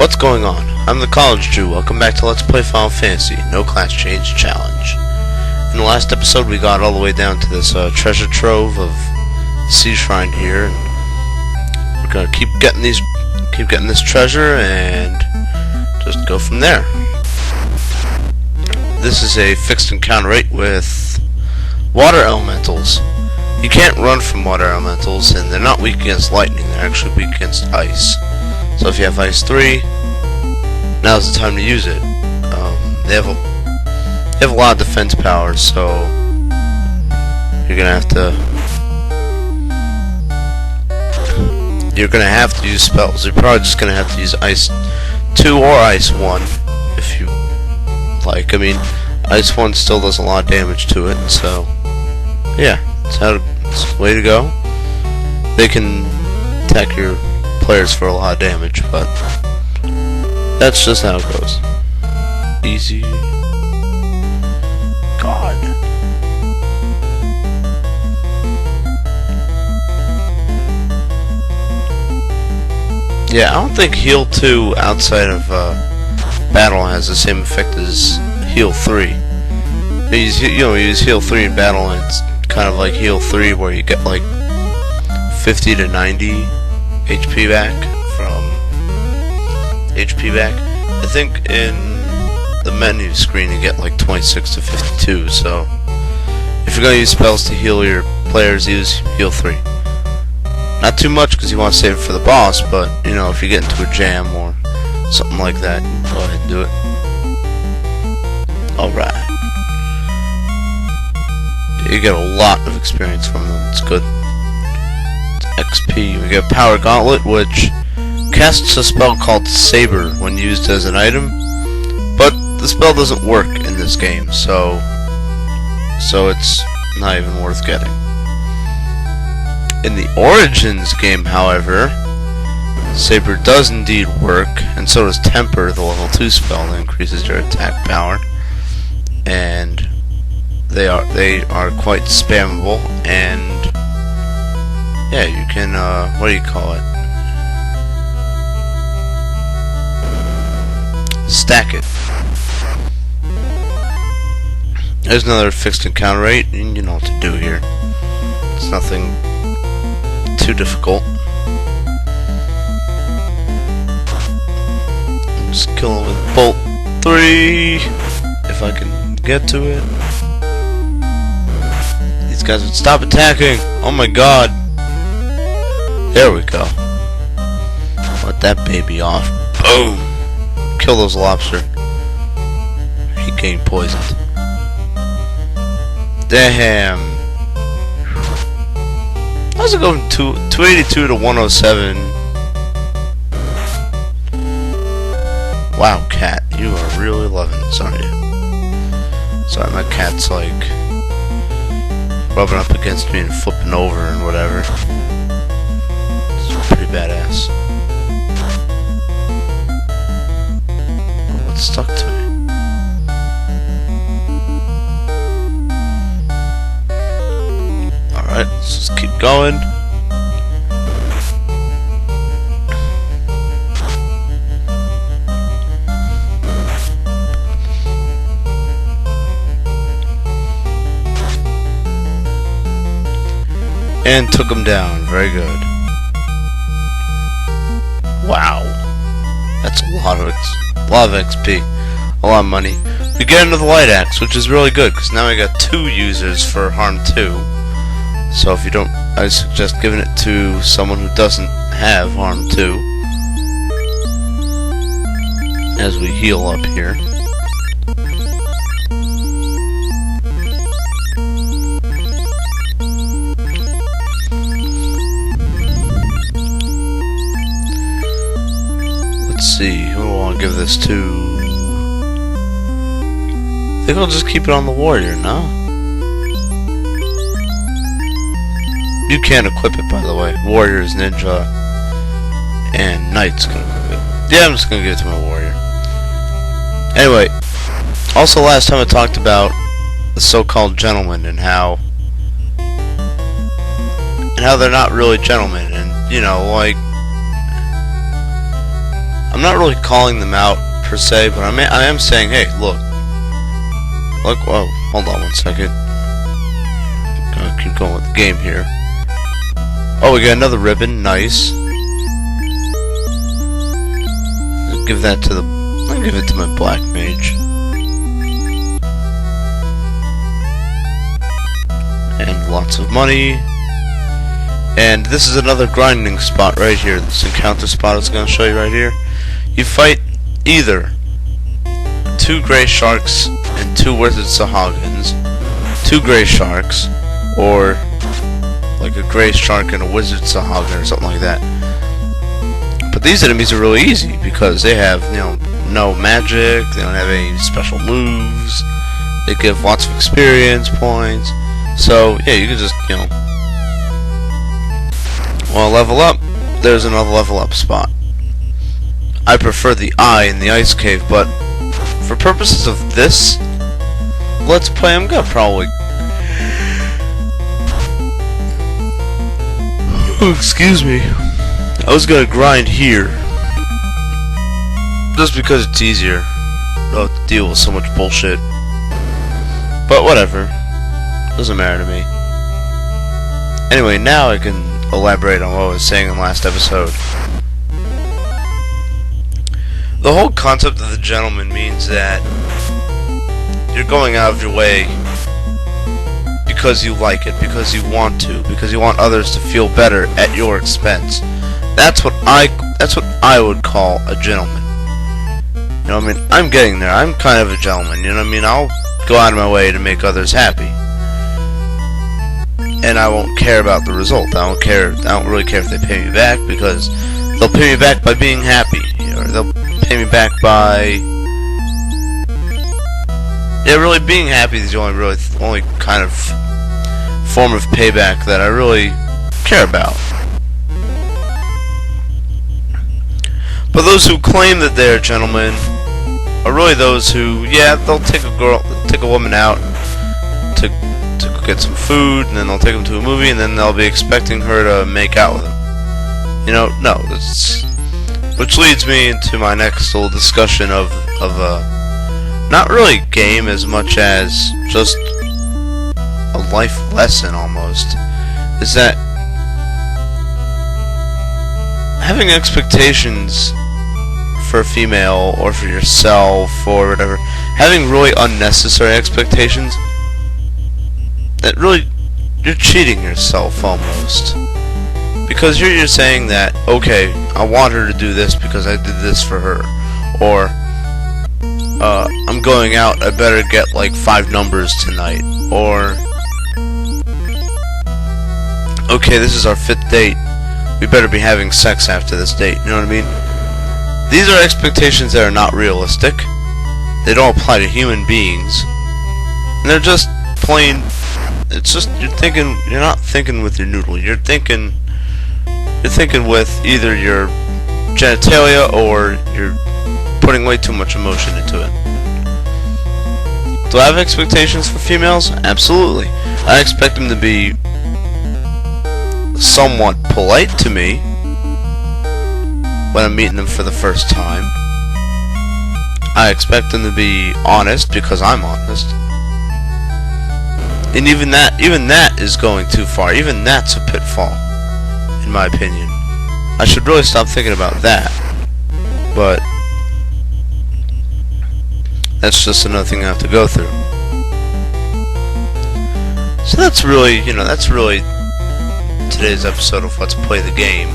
What's going on? I'm the College Jew. Welcome back to Let's Play Final Fantasy No Class Change Challenge. In the last episode we got all the way down to this treasure trove of Sea Shrine here, and we're gonna keep getting this treasure and just go from there. This is a fixed encounter rate with water elementals. You can't run from water elementals, and they're not weak against lightning, they're actually weak against ice. So if you have Ice 3, now's the time to use it. They have a lot of defense power, so you're gonna have to use spells. You're probably just gonna have to use Ice 2 or Ice 1 if you like. I mean, Ice 1 still does a lot of damage to it, so yeah, it's the way to go. They can attack your players for a lot of damage, but that's just how it goes. Easy. God. Yeah, I don't think Heal 2 outside of battle has the same effect as Heal 3. You use Heal 3 in battle, and it's kind of like Heal 3 where you get like 50 to 90 HP back from HP back. I think in the menu screen you get like 26 to 52, so if you're going to use spells to heal your players, use Heal 3. Not too much because you want to save it for the boss, but you know, if you get into a jam or something like that, go ahead and do it. Alright. You get a lot of experience from them, it's good. XP. We get Power Gauntlet, which casts a spell called Saber when used as an item, but the spell doesn't work in this game, so it's not even worth getting. In the Origins game, however, Saber does indeed work, and so does Temper, the level 2 spell that increases your attack power, and they are quite spammable, and yeah, you can, what do you call it? Stack it. There's another fixed encounter rate, and you know what to do here. It's nothing too difficult. Just kill him with Bolt 3, if I can get to it. These guys would stop attacking! Oh my god! There we go. Let that baby off. Boom! Kill those lobster. He getting poisoned. Damn! How's it going from 282 to 107? Wow, cat. You are really loving this, aren't you? Sorry, my cat's like rubbing up against me and flipping over and whatever. Pretty badass. Oh, what's stuck to me? Alright, let's just keep going. And took him down. Very good. Wow, that's a lot of XP, a lot of money. We get into the Light Axe, which is really good because now I got 2 users for Harm 2. So if you don't, I suggest giving it to someone who doesn't have Harm 2. As we heal up here. See, who do I want to give this to? I think I'll just keep it on the warrior, no? You can't equip it, by the way. Warriors, ninja, and knights can equip it. Yeah, I'm just gonna give it to my warrior. Anyway, also last time I talked about the so-called gentlemen and how they're not really gentlemen, and you know, like, I'm I'm not really calling them out per se, but I am saying, hey, look, whoa, hold on 1 second. Gotta keep going with the game here. Oh, we got another ribbon, nice. Give that to I'll give it to my black mage. And lots of money. And this is another grinding spot right here. This encounter spot I was going to show you right here. You fight either 2 gray sharks and 2 wizard sahagins, 2 gray sharks, or like a gray shark and a wizard sahagin or something like that. But these enemies are really easy because they have, no magic, they don't have any special moves, they give lots of experience points. So, yeah, you can just, level up, there's another level up spot. I prefer the eye in the ice cave, but for purposes of this let's play, I'm gonna probably excuse me. I was gonna grind here just because it's easier. I don't have to deal with so much bullshit. But whatever. Doesn't matter to me. Anyway, now I can elaborate on what I was saying in the last episode. The whole concept of the gentleman means that you're going out of your way because you like it, because you want to, because you want others to feel better at your expense. That's what I would call a gentleman. I'm getting there. I'm kind of a gentleman, I'll go out of my way to make others happy. And I won't care about the result. I don't really care if they pay me back, because they'll pay me back by being happy, or they'll pay me back by really being happy is the only kind of form of payback that I really care about. But those who claim that they're gentlemen are really those who, they'll take a woman out to get some food, and then they'll take them to a movie, and then they'll be expecting her to make out with them. No, which leads me into my next little discussion of not really game as much as just a life lesson almost, is that having expectations for a female or for yourself or whatever, having really unnecessary expectations, that really, you're cheating yourself almost. Because you're saying that, okay, I want her to do this because I did this for her, or I'm going out, I better get like 5 numbers tonight, or okay, this is our 5th date, we better be having sex after this date. You know what I mean? These are expectations that are not realistic. They don't apply to human beings, and they're just plain. It's just you're not thinking with your noodle. You're thinking with either your genitalia or you're putting way too much emotion into it. Do I have expectations for females? Absolutely. I expect them to be somewhat polite to me when I'm meeting them for the first time. I expect them to be honest because I'm honest. And even that is going too far. Even that's a pitfall, in my opinion. I should really stop thinking about that. But that's just another thing I have to go through. So that's really today's episode of Let's Play the Game,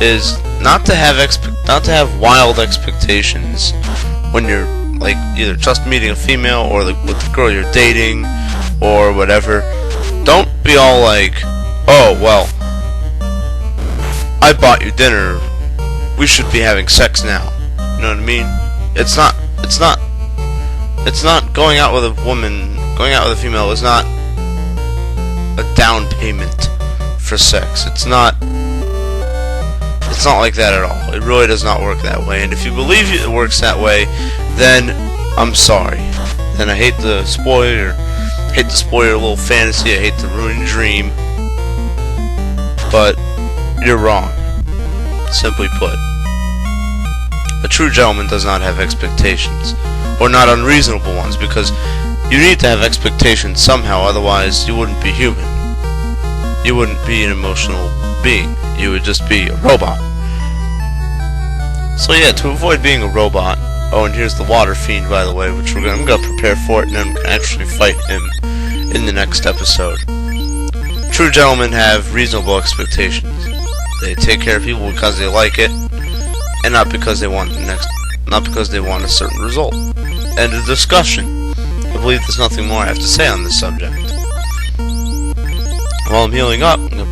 is not to have wild expectations when you're like either just meeting a female or with the girl you're dating or whatever. Don't be all like, oh well, I bought you dinner, we should be having sex now. You know what I mean? It's not going out with a woman, going out with a female is not a down payment for sex. It's not like that at all. It really does not work that way. And if you believe it works that way, then I'm sorry. Then I hate to spoil your little fantasy. I hate to ruin your dream. But you're wrong. Simply put. A true gentleman does not have expectations, or not unreasonable ones, because you need to have expectations somehow, otherwise you wouldn't be human. You wouldn't be an emotional being. You would just be a robot. So yeah, to avoid being a robot. Oh, and here's the water fiend, by the way, which I'm gonna prepare for it, and then I'm gonna actually fight him in the next episode. True gentlemen have reasonable expectations. They take care of people because they like it, and not because they want a certain result. End of discussion. I believe there's nothing more I have to say on this subject. While I'm healing up, I'm gonna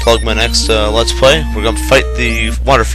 plug my next Let's Play. We're gonna fight the water fiend.